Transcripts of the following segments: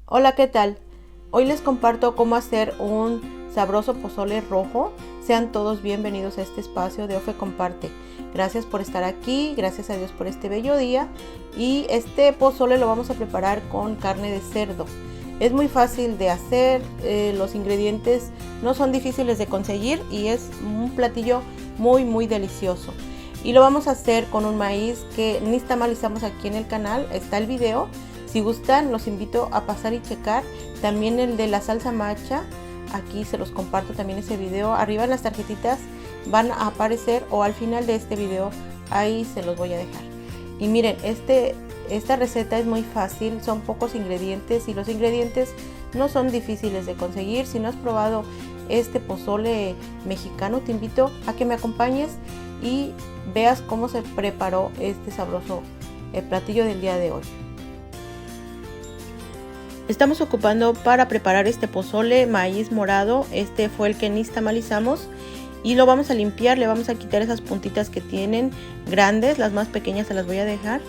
Hola, ¿qué tal? Hoy les comparto cómo hacer un sabroso pozole rojo. Sean todos bienvenidos a este espacio de Ofe Comparte. Gracias por estar aquí, gracias a Dios por este bello día. Y este pozole lo vamos a preparar con carne de cerdo. Es muy fácil de hacer, los ingredientes no son difíciles de conseguir y es un platillo muy delicioso. Y lo vamos a hacer con un maíz que nixtamalizamos aquí en el canal, está el video. Si gustan, los invito a pasar y checar. También el de la salsa macha, aquí se los comparto también ese video. Arriba en las tarjetitas van a aparecer o al final de este video, ahí se los voy a dejar. Y miren, esta receta es muy fácil, son pocos ingredientes y los ingredientes no son difíciles de conseguir. Si no has probado este pozole mexicano, te invito a que me acompañes y veas cómo se preparó este sabroso platillo del día de hoy. Estamos ocupando para preparar este pozole maíz morado. Este fue el que nixtamalizamos y lo vamos a limpiar. Le vamos a quitar esas puntitas que tienen grandes, las más pequeñas se las voy a dejar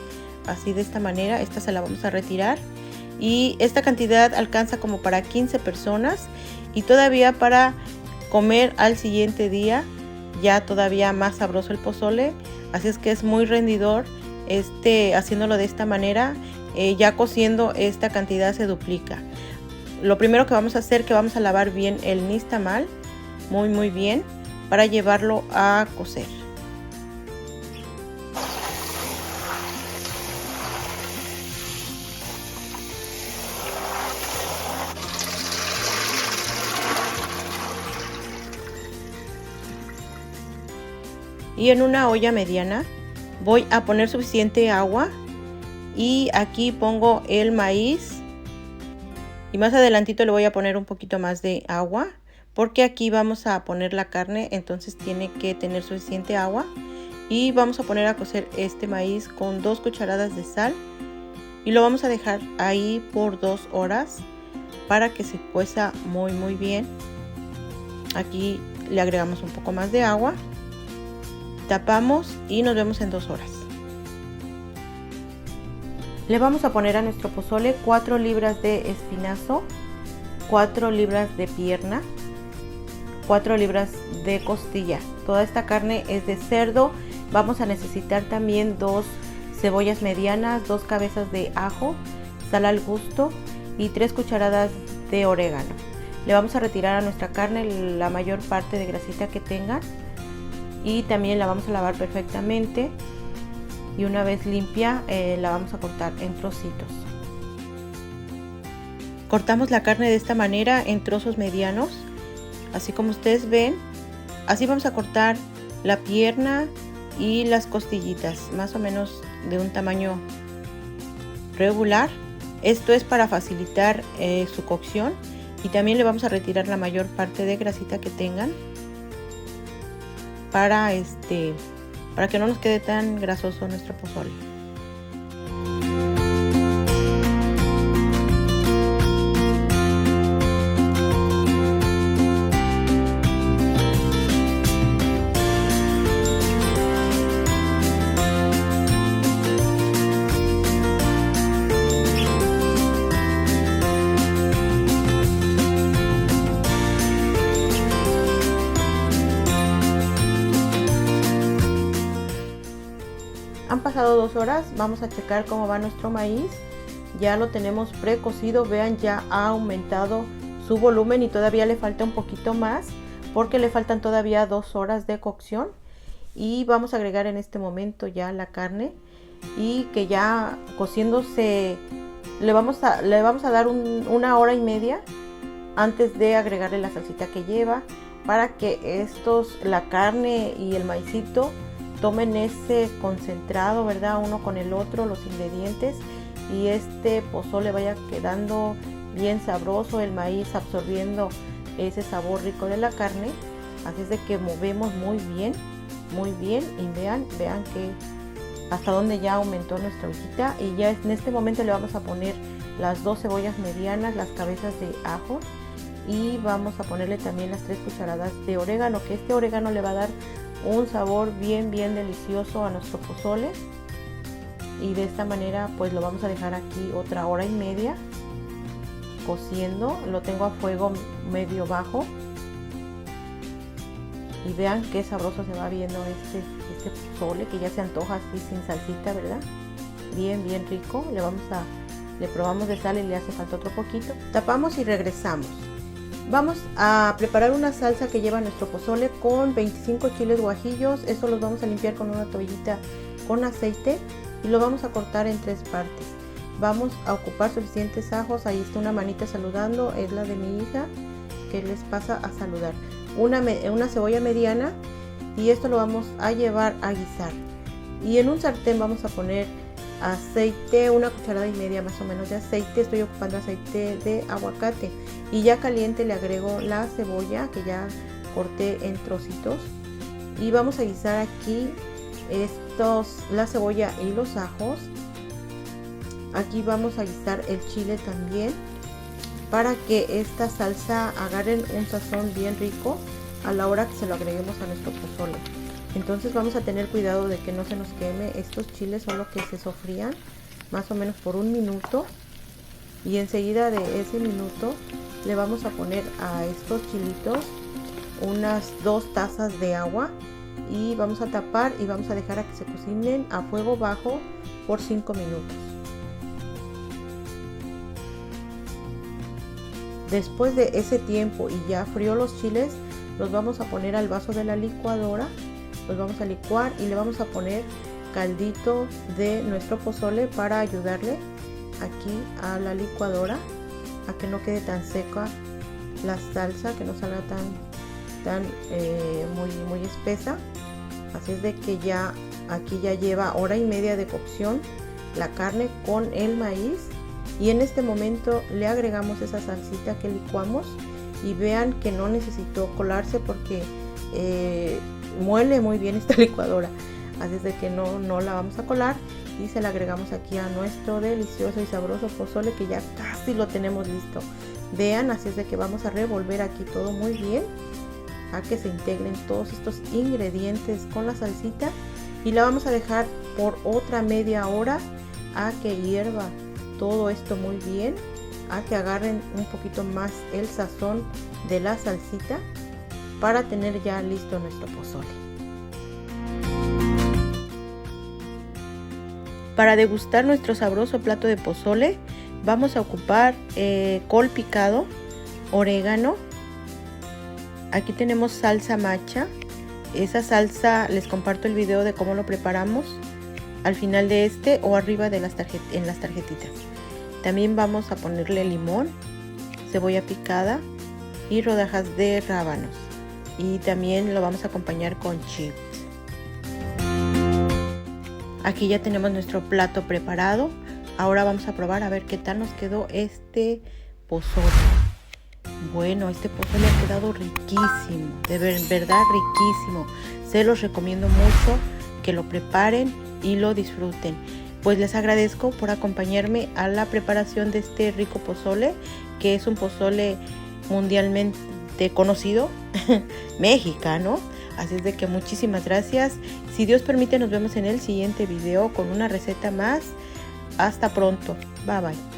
así de esta manera. Esta se la vamos a retirar y esta cantidad alcanza como para 15 personas y todavía para comer al siguiente día, ya todavía más sabroso el pozole. Así es que es muy rendidor haciéndolo de esta manera. Ya cociendo esta cantidad se duplica. Lo primero que vamos a hacer, que vamos a lavar bien el nixtamal muy bien para llevarlo a cocer. Y en una olla mediana voy a poner suficiente agua. Y aquí pongo el maíz y más adelantito le voy a poner un poquito más de agua porque aquí vamos a poner la carne, entonces tiene que tener suficiente agua. Y vamos a poner a cocer este maíz con 2 cucharadas de sal y lo vamos a dejar ahí por 2 horas para que se cueza muy bien. Aquí le agregamos un poco más de agua, tapamos y nos vemos en 2 horas. Le vamos a poner a nuestro pozole 4 libras de espinazo, 4 libras de pierna, 4 libras de costilla. Toda esta carne es de cerdo. Vamos a necesitar también 2 cebollas medianas, 2 cabezas de ajo, sal al gusto y 3 cucharadas de orégano. Le vamos a retirar a nuestra carne la mayor parte de grasita que tenga y también la vamos a lavar perfectamente. Y una vez limpia la vamos a cortar en trocitos. Cortamos la carne de esta manera en trozos medianos, así como ustedes ven. Así vamos a cortar la pierna y las costillitas, más o menos de un tamaño regular. Esto es para facilitar su cocción y también le vamos a retirar la mayor parte de grasita que tengan para que no nos quede tan grasoso nuestro pozole. Han pasado 2 horas, vamos a checar cómo va nuestro maíz. Ya lo tenemos precocido, vean, ya ha aumentado su volumen y todavía le falta un poquito más porque le faltan todavía 2 horas de cocción. Y vamos a agregar en este momento ya la carne y que ya cociéndose le vamos a dar una hora y media antes de agregarle la salsita que lleva para que la carne y el maicito tomen ese concentrado, ¿verdad? Uno con el otro, los ingredientes, y este pozole vaya quedando bien sabroso, el maíz absorbiendo ese sabor rico de la carne. Así es de que movemos muy bien y vean que hasta donde ya aumentó nuestra hojita. Y ya en este momento le vamos a poner las 2 cebollas medianas, las cabezas de ajo y vamos a ponerle también las 3 cucharadas de orégano, que este orégano le va a dar un sabor bien delicioso a nuestro pozole. Y de esta manera pues lo vamos a dejar aquí otra hora y media cociendo, lo tengo a fuego medio bajo. Y vean qué sabroso se va viendo este pozole, que ya se antoja así sin salsita, ¿verdad? Bien rico. Le probamos de sal y le hace falta otro poquito. Tapamos y regresamos. Vamos a preparar una salsa que lleva nuestro pozole con 25 chiles guajillos. Estos los vamos a limpiar con una toallita con aceite y lo vamos a cortar en 3 partes. Vamos a ocupar suficientes ajos. Ahí está una manita saludando, es la de mi hija que les pasa a saludar. Una cebolla mediana, y esto lo vamos a llevar a guisar. Y en un sartén vamos a poner aceite, 1,5 cucharadas más o menos de aceite. Estoy ocupando aceite de aguacate, y ya caliente le agrego la cebolla que ya corté en trocitos, y vamos a guisar aquí la cebolla y los ajos. Aquí vamos a guisar el chile también, para que esta salsa agarren un sazón bien rico a la hora que se lo agreguemos a nuestro pozole. Entonces vamos a tener cuidado de que no se nos queme estos chiles, solo que se sofrían más o menos por 1 minuto, y enseguida de ese minuto le vamos a poner a estos chilitos unas 2 tazas de agua, y vamos a tapar y vamos a dejar a que se cocinen a fuego bajo por 5 minutos. Después de ese tiempo y ya frío los chiles, los vamos a poner al vaso de la licuadora, los vamos a licuar y le vamos a poner caldito de nuestro pozole para ayudarle aquí a la licuadora a que no quede tan seca la salsa, que no salga muy espesa. Así es de que ya aquí ya lleva 1 hora y media de cocción la carne con el maíz. Y en este momento le agregamos esa salsita que licuamos, y vean que no necesitó colarse porque muele muy bien esta licuadora. Así es de que no la vamos a colar, y se la agregamos aquí a nuestro delicioso y sabroso pozole, que ya casi lo tenemos listo. Vean, así es de que vamos a revolver aquí todo muy bien a que se integren todos estos ingredientes con la salsita, y la vamos a dejar por otra media hora a que hierva todo esto muy bien, a que agarren un poquito más el sazón de la salsita, para tener ya listo nuestro pozole. Para degustar nuestro sabroso plato de pozole vamos a ocupar col picado, orégano. Aquí tenemos salsa macha. Esa salsa les comparto el video de cómo lo preparamos al final de o arriba de en las tarjetitas. También vamos a ponerle limón, cebolla picada y rodajas de rábanos, y también lo vamos a acompañar con chips. Aquí ya tenemos nuestro plato preparado. Ahora vamos a probar a ver qué tal nos quedó este pozole. Bueno, este pozole ha quedado riquísimo, de verdad riquísimo. Se los recomiendo mucho que lo preparen y lo disfruten. Pues les agradezco por acompañarme a la preparación de este rico pozole, que es un pozole mundialmente conocido, mexicano. Así es de que muchísimas gracias. Si Dios permite, nos vemos en el siguiente video con una receta más. Hasta pronto. Bye bye.